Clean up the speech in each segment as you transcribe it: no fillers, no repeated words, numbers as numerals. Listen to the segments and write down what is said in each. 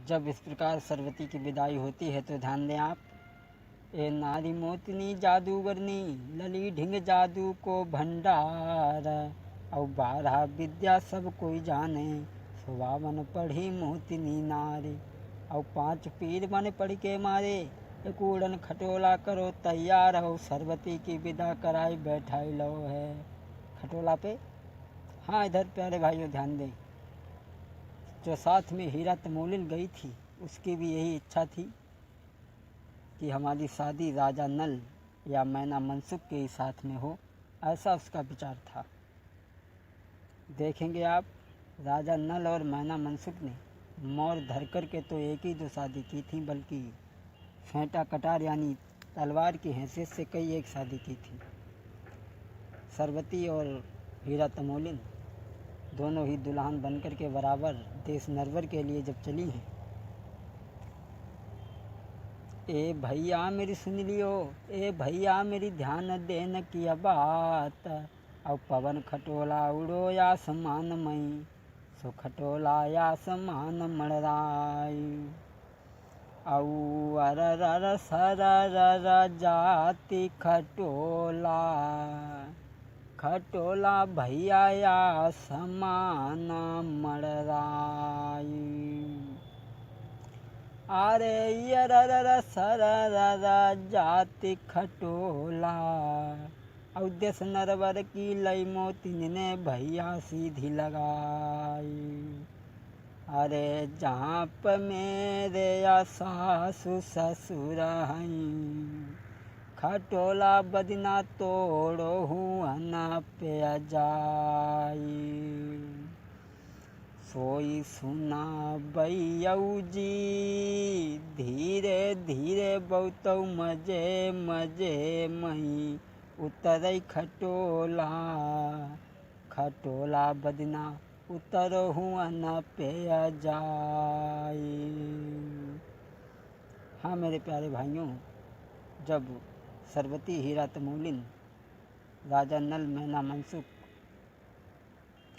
जब इस प्रकार सरस्वती की विदाई होती है तो ध्यान दें आप। ए नारी मोतनी जादूगरनी लली ढिंग जादू को भंडार, और 12 विद्या सब कोई जाने, 52 पढ़ी मोतनी नारी, और 5 पीर बन पढ़ के मारे, एक उड़न खटोला करो तैयार हो, सरस्वती की विदा कराई बैठाई लो है। खटोला पे, हाँ इधर प्यारे भाइयों ध्यान दें, जो साथ में हीरा तमोलिन गई थी उसकी भी यही इच्छा थी कि हमारी शादी राजा नल या मैना मनसुख के ही साथ में हो, ऐसा उसका विचार था। देखेंगे आप, राजा नल और मैना मनसुख ने मोर धर कर के तो एक ही दो शादी की थी, बल्कि फेंटा कटार यानी तलवार की हैसियत से कई एक शादी की थी। सरस्वती और हीरा तमोलिन दोनों ही दुल्हन बनकर के बराबर देश नरवर के लिए जब चली हैं, ए भैया मेरी सुन लियो, ए भैया मेरी ध्यान देन की बात, और पवन खटोला उड़ो आसमान मई, सो खटोला आसमान मड़राई, औ अर सर जाति खटोला, खटोला भैया आसमान मड़राई, अरे यर सर जाति खटोला, और देश नरवर की लई मोतिन ने भैया सीधी लगाई, अरे जहाँ पर मेरे सासु ससुर हैं, खटोला बदना तोड़ो हुआ पे जाई, सोई सुना बैयऊ जी धीरे धीरे बहुत मजे मजे मई, उतरई खटोला, खटोला बदना उतर हुआ न पे जाई। हाँ मेरे प्यारे भाइयों, जब सरस्वती हीरा तमोलिन राजा नल मैना मनसुख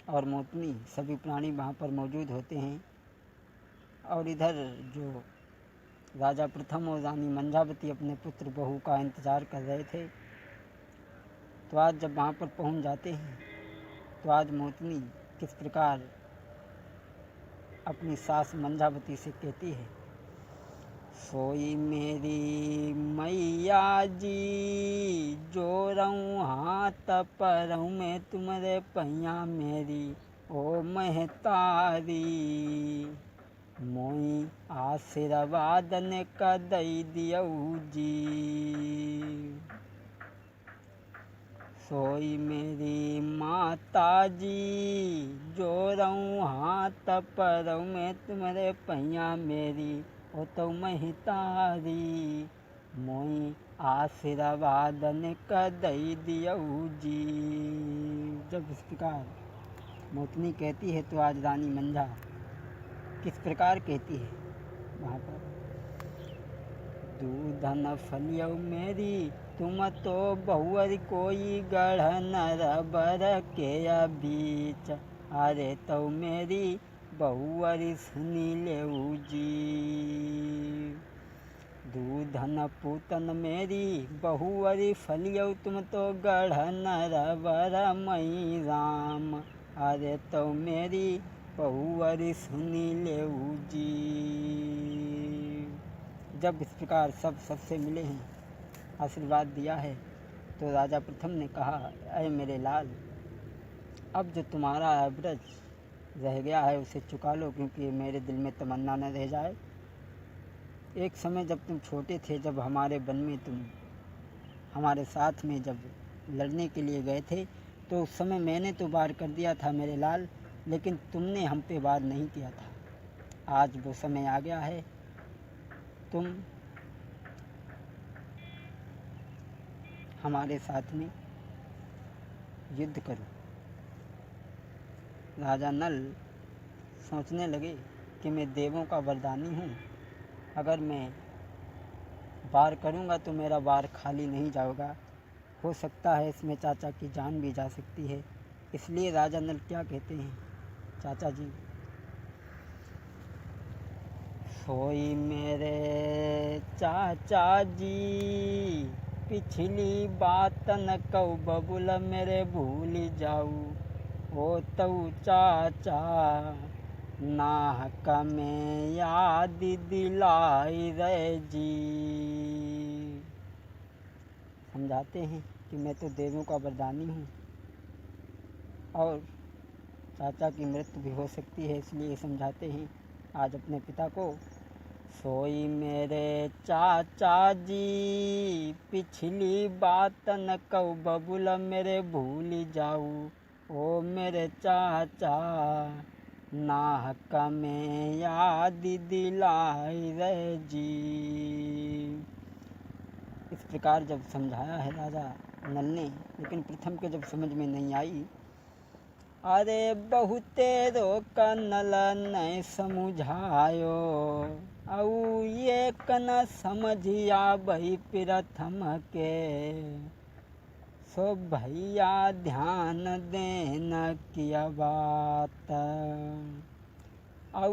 और मोतनी सभी प्राणी वहाँ पर मौजूद होते हैं, और इधर जो राजा प्रथम और रानी मंजावती अपने पुत्र बहू का इंतज़ार कर रहे थे, तो आज जब वहाँ पर पहुँच जाते हैं तो आज मोतनी किस प्रकार अपनी सास मंजावती से कहती है, सोई मेरी मैया जी जो रहूँ हाथ परहूँ मैं तुम्हारे पैया मेरी, ओ महतारी मोई आशीर्वाद ने कदई दियऊ जी, सोई मेरी माता जी जो रहूँ हाथ परहूँ मैं तुम्हारे पैया मेरी, ओ तो महतारी मोई आशीर्वाद ने कदई दियऊ जी। जब इस प्रकार मोतनी कहती है तो आज रानी मंझा किस प्रकार कहती है वहाँ पर, दूधन फलियऊ मेरी तुम तो बहुअर कोई गढ़ नर बर के बीच, अरे तो मेरी बहुअर सुनी लेऊ जी, दूधन पूतन मेरी बहुअर फलियऊ तुम तो गढ़ नर बर मई राम, अरे तो मेरी बहुअर सुनी लेऊ जी। जब इस प्रकार सबसे मिले हैं, आशीर्वाद दिया है, तो राजा प्रथम ने कहा, अरे मेरे लाल, अब जो तुम्हारा अब्रज रह गया है उसे चुका लो, क्योंकि मेरे दिल में तमन्ना न रह जाए। एक समय जब तुम छोटे थे, जब हमारे वन में तुम हमारे साथ में जब लड़ने के लिए गए थे, तो उस समय मैंने तो वार कर दिया था मेरे लाल, लेकिन तुमने हम पे वार नहीं किया था। आज वो समय आ गया है, तुम हमारे साथ में युद्ध करो। राजा नल सोचने लगे कि मैं देवों का वरदानी हूँ, अगर मैं वार करूँगा तो मेरा वार खाली नहीं जाएगा, हो सकता है इसमें चाचा की जान भी जा सकती है। इसलिए राजा नल क्या कहते हैं, चाचा जी, सोई मेरे चाचा जी, पिछली बात न कहू बबुल मेरे भूल जाऊ, ओ तऊ चाचा नाहक में याद दिलाई रे जी। समझाते हैं कि मैं तो देवों का वरदानी हूँ और चाचा की मृत्यु भी हो सकती है, इसलिए समझाते हैं आज अपने पिता को। सोई मेरे चाचा जी, पिछली बात न कहू बबुल मेरे भूल जाऊ, ओ मेरे चाचा नाहक में याद दिलाई रे जी। इस प्रकार जब समझाया है राजा नल ने, लेकिन प्रथम के जब समझ में नहीं आई, अरे बहुते रोक नल नहीं समझायो, औ ये न समझिया भई प्रथम के, सो भैया ध्यान देना किया बात, औ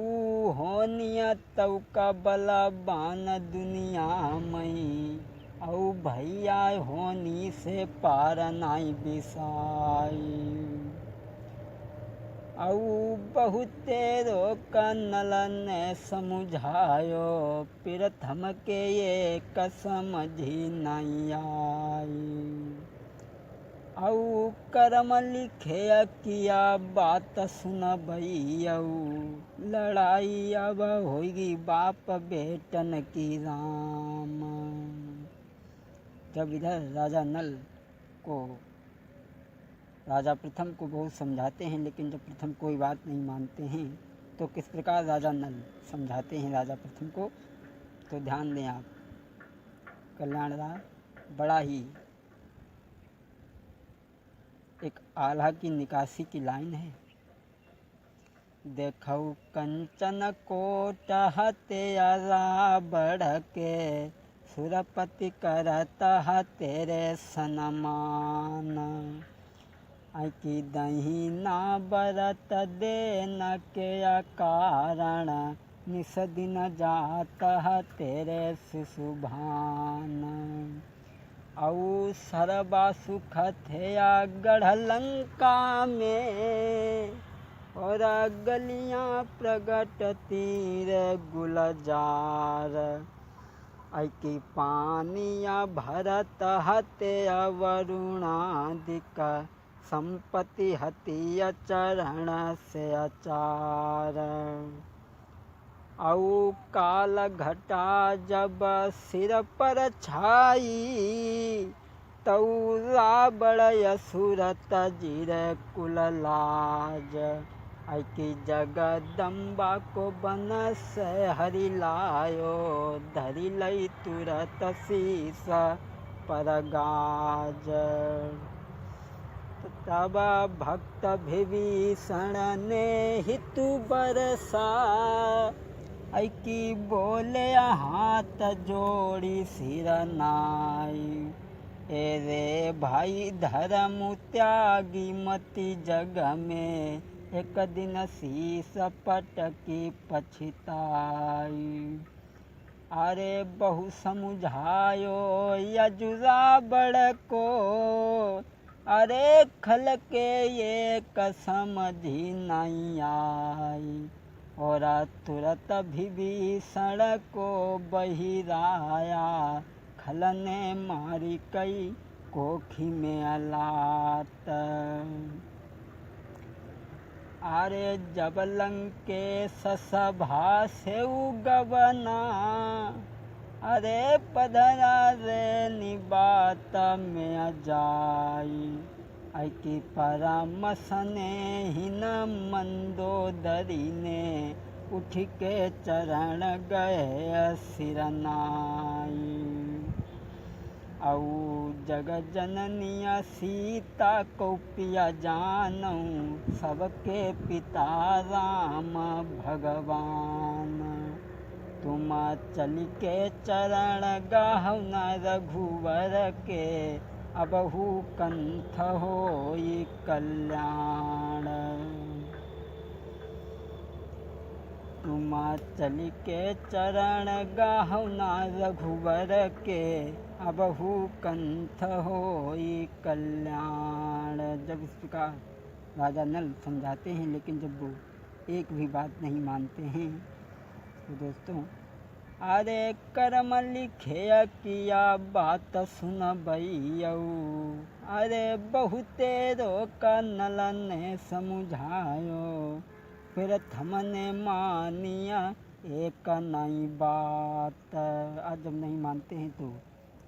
होनिया तऊ का बलवान दुनिया मई, औ भैया होनी से पार नाई बिसाई, औ बहुते रोक नल ने समझायो, प्रथम के एक समझी नहीं आई, औ कर्म लिखे किया बात सुन भैया, लड़ाई अब होगी बाप बेटन की राम। जब इधर राजा नल को राजा प्रथम को बहुत समझाते हैं, लेकिन जब प्रथम कोई बात नहीं मानते हैं तो किस प्रकार राजा नल समझाते हैं राजा प्रथम को, तो ध्यान दें आप। कल्याण राय बड़ा ही एक आल्हा की निकासी की लाइन है। देखऊ कंचन कोट हत्या बढ़ के, सुरपति करता तेरे सनमान, की दही ना बरत देन के कारण, निस दिन जाता तेरे सुशुभान, औ सर्वा सुख थया गढ़ लंका में, और गलियां प्रगट तीर गुलजार, की पानिया भरत हत्या वरुणादिक, संपत्ति हतिया चरण से अचार, औ काल घटा जब सिर पर छाई, तऊ रावण असुर तजिर कुल लाज, की जगदम्बा को बन से हरि लायो, धरि लई तुरत शीस पर गाज, तब भक्त विभीषण ने हितु बरसा, की बोले हाथ जोड़ी सिर नाई, ए रे भाई धर्म त्यागी मति जग में, एक दिन शीस पटकी पछताई, अरे बहु समझायो यजुरा बड़ को, अरे खल के ये समझी नहीं आई, और तुरत विभीषण को बहिराया, खल ने मारी कई कोखी में अलाट, अरे जब लंकेश सभा से गवना, अरे पधरा रे निबात में जाई, की परामर्श ने ही न मंदोदरी ने, उठ के चरण गए सिर नाई, औ जग जननिया सीता को पिया जानऊ, सबके पिता राम भगवान, तुम चल के चरण गाहु न रघुवर के, अबहु कंठ होई कल्याण। तुम चल के चरण गाहुना रघुवर के, अबहु कंठ होई कल्याण। जब इस प्रकार राजा नल समझाते हैं, लेकिन जब वो एक भी बात नहीं मानते हैं, तो दोस्तों, अरे कर्म लिखे किया बात सुन भैयऊ, अरे बहुते रोक नल ने समझायो, फिर थमने मानिया एक नई बात। आज जब नहीं मानते हैं तो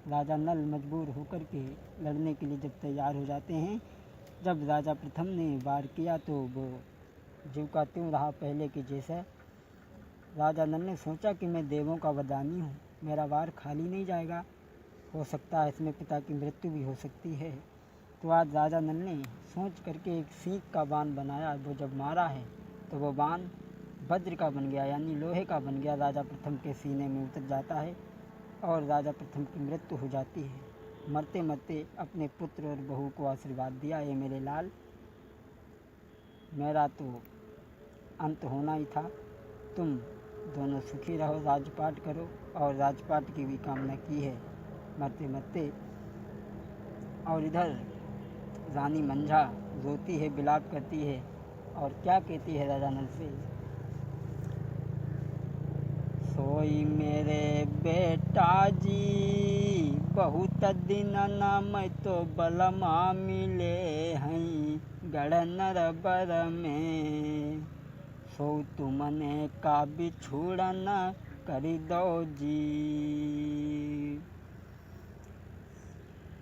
राजा नल मजबूर होकर के लड़ने के लिए जब तैयार हो जाते हैं। जब राजा प्रथम ने वार किया तो वो जीव का त्यों रहा पहले के जैसा। राजा नल ने सोचा कि मैं देवों का वरदानी हूँ, मेरा वार खाली नहीं जाएगा, हो सकता है इसमें पिता की मृत्यु भी हो सकती है। तो आज राजा नल ने सोच करके एक सींग का बाण बनाया। वो जब मारा है तो वो बाण वज्र का बन गया, यानी लोहे का बन गया, राजा प्रथम के सीने में उतर जाता है और राजा प्रथम की मृत्यु हो जाती है। मरते मरते अपने पुत्र और बहू को आशीर्वाद दिया, ये मेरे लाल, मेरा तो अंत होना ही था, तुम दोनों सुखी रहो, राजपाट करो, और राजपाट की भी कामना की है मरते मरते। और इधर रानी मंझा रोती है, विलाप करती है और क्या कहती है राजा नल से, सोई मेरे बेटा जी, बहुत दिन न मैं तो बलमा मिले हैं, गढ़ नरबर में, सो तुमने का बिछुड़न कर दो जी।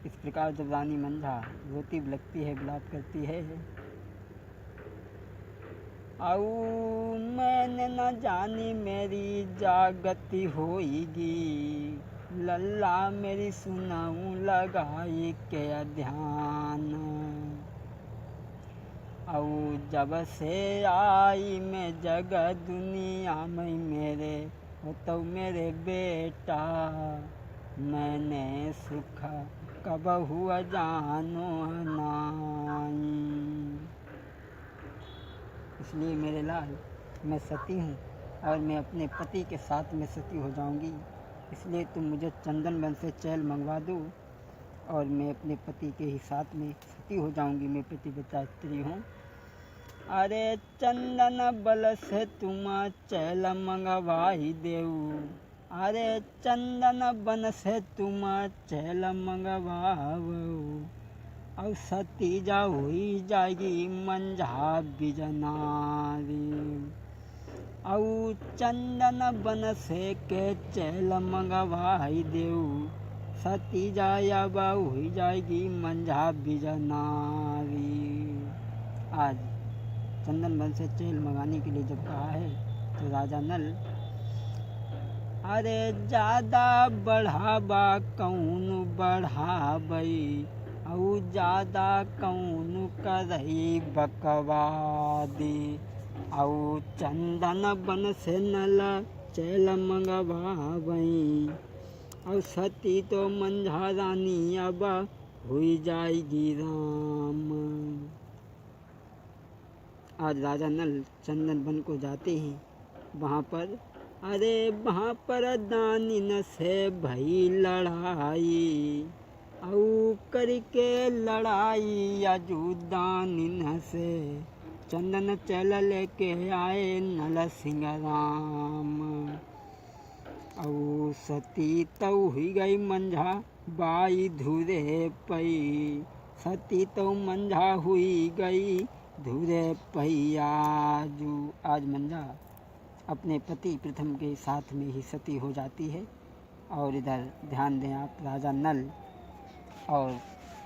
इस प्रकार जब रानी मंझा रोती लगती है, विलाप करती है, आऊ मैंने न जानी मेरी जागती होएगी, लल्ला मेरी सुनाऊं लगाई के ध्यान, आऊ जब से आई मैं जग दुनिया में मेरे, हो तो मेरे बेटा मैंने सुख कब हुआ जानो नाई। इसलिए मेरे लाल, मैं सती हूँ और मैं अपने पति के साथ में सती हो जाऊँगी, इसलिए तुम मुझे चंदन वन से चैल मंगवा दो और मैं अपने पति के ही साथ में सती हो जाऊँगी। मैं पतिव्रता स्त्री हूँ। अरे चंदन बल से तुम चैल मंगवाई देऊ, अरे चंदन बन से तुम चैल मंगवाओ, और सती जा हुई जाएगी मंझा बिजनारी, और चंदन बन से के चैल मंगवाई देऊ, सती जाया बा हुई जाएगी मंझा बिजनारी। आज चंदन बन से चैल मंगाने के लिए जब कहा है तो राजा नल, अरे ज़्यादा बढ़ावा कौन बढ़ाबई, और ज़्यादा कौन करई बकवादी, और चंदन बन से नल चैल मंगवाबई, और सती तो मंझा रानी अब हुई जाएगी राम। आज राजा नल चंदन वन को जाते हैं, वहाँ पर दानिन से भई लड़ाई, और करके लड़ाई अजू दानिन से, चंदन चैल लेके आए नल सिंह राम, और सती तो हुई गई मंझा बाई धुरे पई, सती तो मंझा हुई गई धुरे पई आजू। आज मंझा अपने पति प्रथम के साथ में ही सती हो जाती है। और इधर ध्यान दें आप, राजा नल और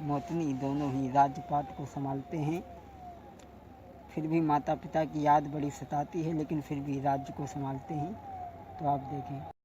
मोतनी दोनों ही राज्यपाट को संभालते हैं। फिर भी माता पिता की याद बड़ी सताती है, लेकिन फिर भी राज्य को संभालते हैं। तो आप देखें।